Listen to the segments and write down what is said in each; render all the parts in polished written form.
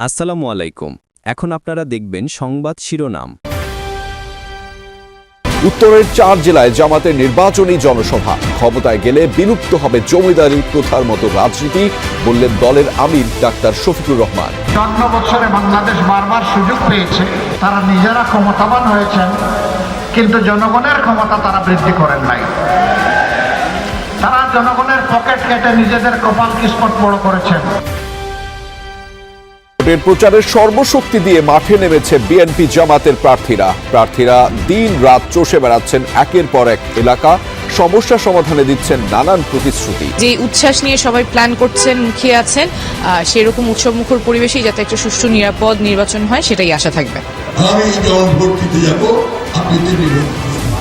আসসালামু আলাইকুম। এখন আপনারা দেখবেন সংবাদ শিরোনাম। উত্তরের ৪ জেলায় জামাতের নির্বাচনী জনসভা। ক্ষমতায় গেলে বিলুপ্ত হবে জমিদারি প্রথার মতো রাজনীতি, বললেন দলের আমির ডাক্তার শফিকুর রহমান। ৫৪ বছরে বাংলাদেশ বারবার সুযোগ পেয়েছে, তারা নিজেরা ক্ষমতাবান হয়েছেন, কিন্তু জনগণের ক্ষমতা তারা বৃদ্ধি করেন নাই। তারা জনগণের পকেট কেটে নিজেদের কপাল কিসমত বড় করেছেন। ভোটের প্রচারের সর্বশক্তি দিয়ে মাঠে নেমেছে বিএনপি জামাতের প্রার্থীরা দিন রাত চষে বেড়াচ্ছেন একের পর এক এলাকা, সমস্যা সমাধানে দিচ্ছেন নানান প্রতিশ্রুতি। যে উচ্ছ্বাস নিয়ে সবাই প্ল্যান করছেন, মুখিয়ে আছেন, সেরকম উৎসবমুখর পরিবেশেই যাতে একটা সুষ্ঠু নিরাপদ নির্বাচন হয় সেটাই আশা থাকবে। আমি যখন ভোট দিতে যাব, আপনি তিনি ভোট দিবেন।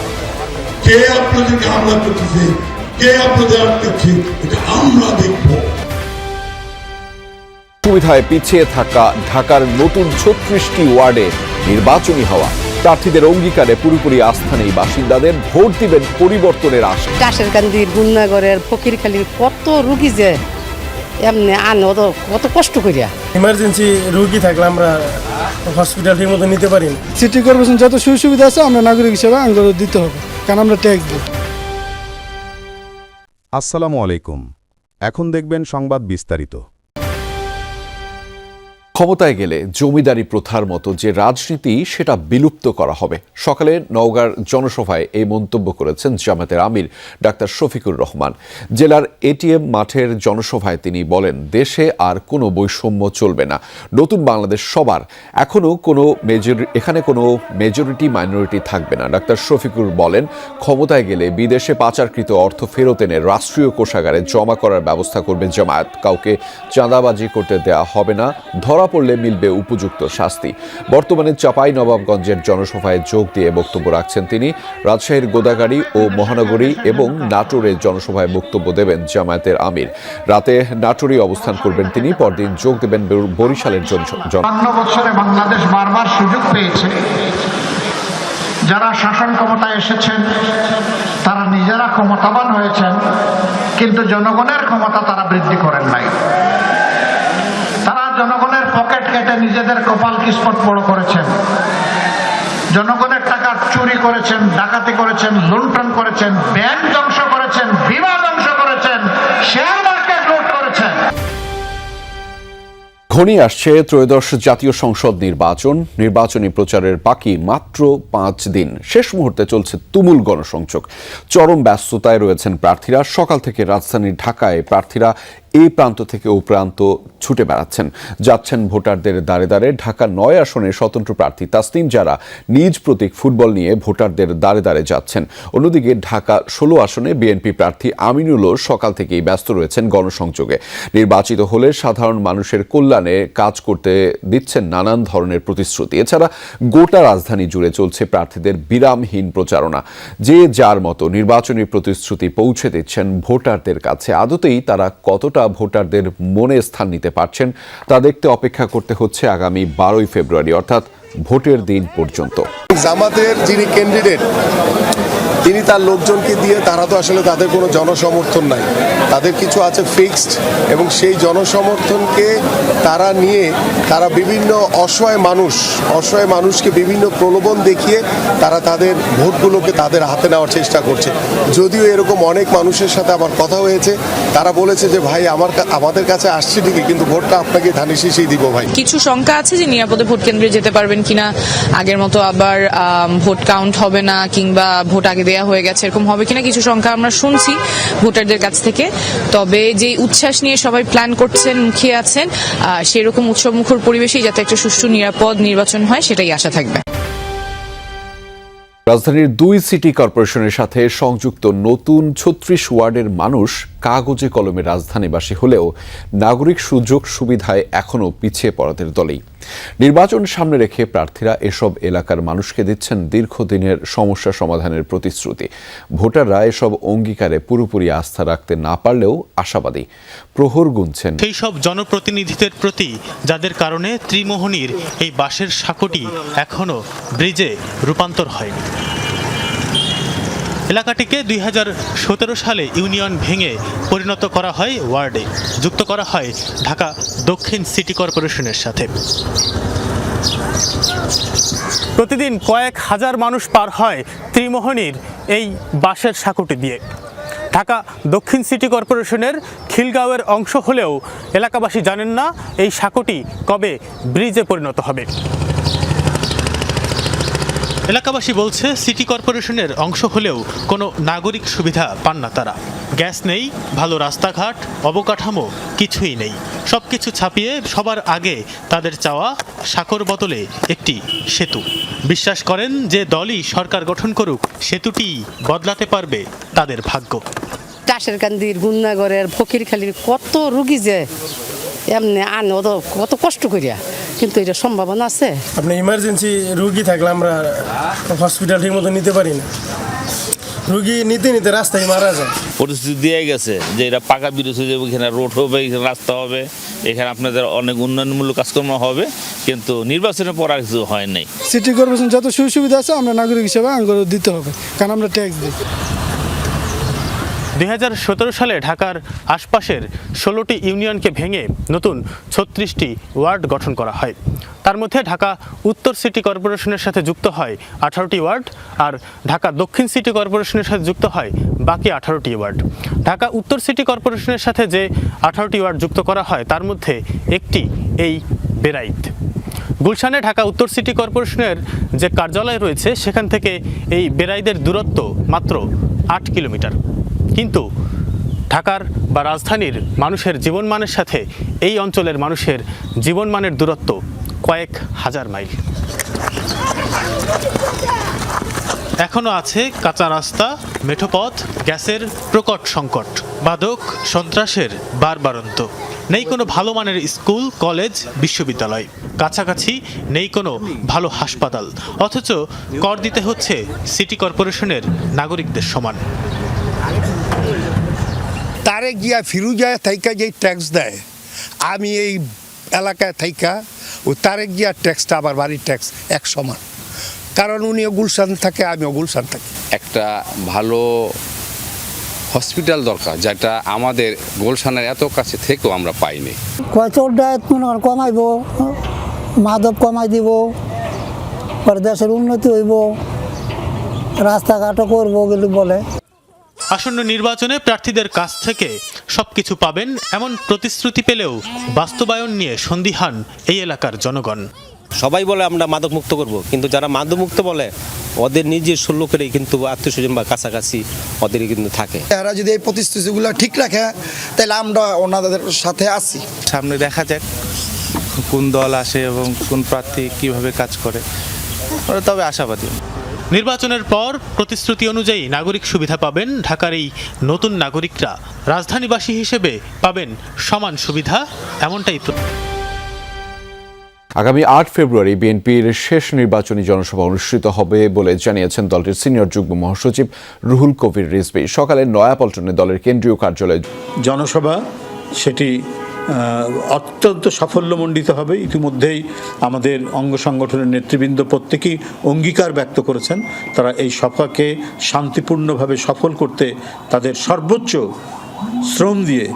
কে আপনাদেরকে হামলা করতেছে, কে আপনাদের আটকাচ্ছে, এটা আমরা দেখব। সুবিধায় পিছিয়ে থাকা ঢাকার নতুন ৩৬টি ওয়ার্ডে নির্বাচনী হওয়া, প্রার্থীদের অঙ্গীকারে পুরোপুরি আস্থা নেই বাসিন্দাদের, ভোট দিবেন পরিবর্তনের আশা। টাসেরকান্দির গুন্নাগড়ের ফকিরখালীর কত রুগী যে এমনি আনো কত কষ্ট করিয়া। ইমার্জেন্সি রুগী থাকলে আমরা হসপিটাল ঠিক মতো নিতে পারি না। সিটি কর্পোরেশন যত সুযোগ সুবিধা আছে আমরা নাগরিক হিসেবে আঙ্গুর দিতে হবে, কারণ আমরা ট্যাক্স দিই। আসসালামু আলাইকুম। এখন দেখবেন সংবাদ বিস্তারিত। ক্ষমতায় গেলে জমিদারি প্রথার মতো যে রাজনীতি সেটা বিলুপ্ত করা হবে। সকালে নওগাঁর জনসভায় এই মন্তব্য করেছেন জামাতের আমির ডাক্তার শফিকুর রহমান। জেলার এটিএম মাঠের জনসভায় তিনি বলেন, দেশে আর কোনো বৈষম্য চলবে না, নতুন বাংলাদেশ সবার, এখানে কোনো মেজরিটি মাইনরিটি থাকবে না। ডাক্তার শফিকুর বলেন, ক্ষমতায় গেলে বিদেশে পাচারকৃত অর্থ ফেরত এনে রাষ্ট্রীয় কোষাগারে জমা করার ব্যবস্থা করবে জামায়াত। কাউকে চাঁদাবাজি করতে দেয়া হবে না, ধরা পড়লে মিলবে উপযুক্ত শাস্তি। বর্তমানে চাঁপাইনবাবগঞ্জের জনসভায় যোগ দিয়ে বক্তব্য রাখছেন তিনি। রাজশাহীর গোদাগাড়ী ও মহানগরী এবং নাটোরে জনসভায় বক্তব্য দেবেন জামায়াতের আমির। রাতে নাটোরে অবস্থান করবেন তিনি, পরদিন যোগ দেবেন বরিশালের ৫৪ বছরে বাংলাদেশ বারবার সুযোগ পেয়েছে, যারা শাসন ক্ষমতায় এসেছেন তারা নিজেরা ক্ষমতাবান হয়েছেন, কিন্তু জনগণের ক্ষমতা তারা বৃদ্ধি করেন নাই। তারা জনগণের পকেট কেটে নিজেদের কপাল কিসমত বড় করেছেন। জনগণের টাকা চুরি করেছেন, ডাকাতি করেছেন, লুণ্ঠন করেছেন, ব্যাংক ধ্বংস করেছেন, বিমা ধ্বংস করেছেন, শেয়ার মার্কেট লুট করেছেন। ঘনিয়ে আসছে ত্রয়োদশ জাতীয় সংসদ নির্বাচনী প্রচারের বাকি মাত্র 5 দিন। শেষ মুহূর্তে চলছে তুমুল গণসংযোগ, চরম ব্যস্ততায় রয়েছেন প্রার্থীরা। সকাল থেকে রাজধানী ঢাকায় প্রার্থীরা এই প্রান্ত থেকে ও প্রান্ত ছুটে বেড়াচ্ছেন, যাচ্ছেন ভোটারদের দ্বারে দ্বারে। ঢাকা ৯ আসনে স্বতন্ত্র প্রার্থী তাসনিম জারা নিজ প্রতীক ফুটবল নিয়ে ভোটারদের দ্বারে দ্বারে যাচ্ছেন। অন্যদিকে ঢাকা ১৬ আসনে বিএনপি প্রার্থী আমিনুলও সকাল থেকেই ব্যস্ত রয়েছেন গণসংযোগে। নির্বাচিত হলে সাধারণ মানুষের কল্যাণে কাজ করতে দিচ্ছেন নানান ধরনের প্রতিশ্রুতি। এছাড়া গোটা রাজধানী জুড়ে চলছে প্রার্থীদের বিরামহীন প্রচারণা। যে যার মতো নির্বাচনী প্রতিশ্রুতি পৌঁছে দিচ্ছেন ভোটারদের কাছে। আদতেই তারা কতটা ভোটারদের মনে স্থান নিতে পারছেন তা দেখতে অপেক্ষা করতে হচ্ছে আগামী 12ই ফেব্রুয়ারি, অর্থাৎ ভোটের দিন পর্যন্ত। জামাতের যিনি ক্যান্ডিডেট তিনি তার লোকজনকে দিয়ে, তারা তো আসলে তাদের কোনো জনসমর্থন নাই, তাদের কিছু আছে ফিক্সড, এবং সেই জনসমর্থনকে তারা নিয়ে তারা বিভিন্ন অসহায় মানুষকে বিভিন্ন প্রলোভন দেখিয়ে তারা তাদের ভোটগুলোকে তাদের হাতে নেওয়ার চেষ্টা করছে। যদিও এরকম অনেক মানুষের সাথে আমার কথা হয়েছে, তারা বলেছে যে ভাই আমাদের কাছে আসছে ঠিকই, কিন্তু ভোটটা আপনাকে ধানি শীষেই দিব ভাই। কিছু শঙ্কা আছে যে নিরাপদে ভোট কেন্দ্রে যেতে পারবেন কিনা, আগের মতো আবার ভোট কাউন্ট হবে না, কিংবা ভোট আগে দেয়া হয়ে গেছে এরকম হবে কিনা, কিছু সংখ্যা আমরা শুনছি ভোটারদের কাছ থেকে। তবে যে উচ্ছ্বাস নিয়ে সবাই প্ল্যান করছেন, মুখিয়ে আছেন, সেরকম উৎসবমুখর পরিবেশেই যাতে একটা সুষ্ঠু নিরাপদ নির্বাচন হয় সেটাই আশা থাকবে। রাজধানীর 2 সিটি কর্পোরেশনের সাথে সংযুক্ত নতুন 36 ওয়ার্ডের মানুষ কাগজে কলমে রাজধানীবাসী হলেও নাগরিক সুযোগ সুবিধায় এখনও পিছিয়ে পড়াদের দলেই। নির্বাচন সামনে রেখে প্রার্থীরা এসব এলাকার মানুষকে দিচ্ছেন দীর্ঘদিনের সমস্যা সমাধানের প্রতিশ্রুতি। ভোটাররা এসব অঙ্গীকারে পুরোপুরি আস্থা রাখতে না পারলেও আশাবাদী। প্রহর গুনছেন সেই সব জনপ্রতিনিধিদের প্রতি যাদের কারণে ত্রিমোহনীর এই বাঁশের সাঁকোটি এখনো ব্রিজে রূপান্তর হয়নি। এলাকাটিকে 2017 সালে ইউনিয়ন ভেঙে পরিণত করা হয় ওয়ার্ডে, যুক্ত করা হয় ঢাকা দক্ষিণ সিটি কর্পোরেশনের সাথে। প্রতিদিন কয়েক হাজার মানুষ পার হয় ত্রিমোহনীর এই বাঁশের সাঁকোটি দিয়ে। ঢাকা দক্ষিণ সিটি কর্পোরেশনের খিলগাঁওয়ের অংশ হলেও এলাকাবাসী জানেন না এই সাঁকোটি কবে ব্রিজে পরিণত হবে। এলাকাবাসী বলছে সিটি কর্পোরেশনের অংশ হলেও কোনো নাগরিক সুবিধা পান না তারা। গ্যাস নেই, ভালো রাস্তাঘাট, অবকাঠামো কিছুই নেই। সবকিছু ছাপিয়ে সবার আগে তাদের চাওয়া সাঁকোর বদলে একটি সেতু। বিশ্বাস করেন যে দলই সরকার গঠন করুক, সেতুটি বদলাতে পারবে তাদের ভাগ্য। টাসের কান্দির গুন্নাগরের ফকিরখালির কত রুগী যে এমনি আনে কত কষ্ট করিয়া, কিন্তু এটা সম্ভাবনা আছে। আপনি ইমার্জেন্সি রুগী থাকলে আমরা হসপিটাল ঠিক মতো নিতে পারি না, রুগী নিতে নিতে রাস্তায় মারা যায়। প্রতিশ্রুতি দিয়ে গেছে যে এটা পাকা ব্রিজ হয়ে যাবে, এখানে রোড হবে, এখানে রাস্তা হবে, এখানে আপনাদের অনেক উন্নয়নমূলক কাজকর্ম হবে, কিন্তু নির্বাচনের পর আর কিছু হয় নাই। সিটি কর্পোরেশন যত সুযোগ সুবিধা আছে আমরা নাগরিক হিসেবে আঙ্গুর দিতে হবে, কারণ আমরা ট্যাক্স দিই। 2017 সালে ঢাকার আশপাশের 16টি ইউনিয়নকে ভেঙে নতুন 36টি ওয়ার্ড গঠন করা হয়। তার মধ্যে ঢাকা উত্তর সিটি কর্পোরেশনের সাথে যুক্ত হয় 18টি ওয়ার্ড, আর ঢাকা দক্ষিণ সিটি কর্পোরেশনের সাথে যুক্ত হয় বাকি 18টি ওয়ার্ড। ঢাকা উত্তর সিটি কর্পোরেশনের সাথে যে 18টি ওয়ার্ড যুক্ত করা হয় তার মধ্যে একটি এই বেরাইত। গুলশানে ঢাকা উত্তর সিটি কর্পোরেশনের যে কার্যালয় রয়েছে সেখান থেকে এই বেরাইদের দূরত্ব মাত্র 8 কিলোমিটার, কিন্তু ঢাকার বা রাজধানীর মানুষের জীবনমানের সাথে এই অঞ্চলের মানুষের জীবনমানের দূরত্ব কয়েক হাজার মাইল। এখনো আছে কাঁচা রাস্তা, মেঠোপথ, গ্যাসের প্রকট সংকট, মাদক সন্ত্রাসের বারবারন্ত। নেই কোনো ভালো মানের স্কুল, কলেজ, বিশ্ববিদ্যালয়, কাছাকাছি নেই কোনো ভালো হাসপাতাল, অথচ কর দিতে হচ্ছে সিটি কর্পোরেশনের নাগরিকদের সমান। তারে গিয়া ফিরুজায় থাইকা যেই ট্যাক্স দেয়, আমি এই এলাকায় থাইকা ও তারে গিয়া ট্যাক্সটা আবার বাড়ির ট্যাক্স এক সমান, কারণ উনিও গুলশান থাকে, আমিও গুলশান থাকি। একটা ভালো হসপিটাল দরকার, যেটা আমাদের গুলশানের এত কাছে থেকেও আমরা পাইনি। কমাইব, মাদক কমাই দিব, দেশের উন্নতি হইব, রাস্তাঘাটও করবো বলে। আসন্ন নির্বাচনে প্রার্থীদের কাছ থেকে সবকিছু পাবেন এমন প্রতিশ্রুতি পেলেও বাস্তবায়ন নিয়ে সন্দিহান এই এলাকার জনগণ। সবাই বলে আমরা মাদক মুক্ত করব, কিন্তু যারা মাদক মুক্ত বলে ওদের নিজের লোকেরই কিন্তু আত্মীয়স্বজন বা কাছাকাছি ওদেরই কিন্তু থাকে। এরা যদি এই প্রতিশ্রুতিগুলো ঠিক রাখে তাহলে আমরা ওনাদের সাথে আছি। সামনে দেখা যাক কোন দল আসে এবং কোন প্রার্থী কিভাবে কাজ করে, তবে আশাবাদী। নির্বাচনের পর প্রতিশ্রুতি অনুযায়ী নাগরিক সুবিধা পাবেন ঢাকার এই নতুন নাগরিকরা, রাজধানীবাসী হিসেবে পাবেন সমান সুবিধা, এমনটাই। আগামী 8 ফেব্রুয়ারি বিএনপির শেষ নির্বাচনী জনসভা অনুষ্ঠিত হবে বলে জানিয়েছেন দলটির সিনিয়র যুগ্ম মহাসচিব রুহুল কবির রিজভী। সকালে নয়াপল্টনে দলের কেন্দ্রীয় কার্যালয়ে জনসভা সেটি অত্যন্ত সাফল্যমণ্ডিত হবে। ইতিমধ্যেই আমাদের অঙ্গ সংগঠনের নেতৃবৃন্দ প্রত্যেকেই অঙ্গীকার ব্যক্ত করেছেন তারা এই সভাকে শান্তিপূর্ণভাবে সফল করতে তাদের সর্বোচ্চ শ্রম দিয়ে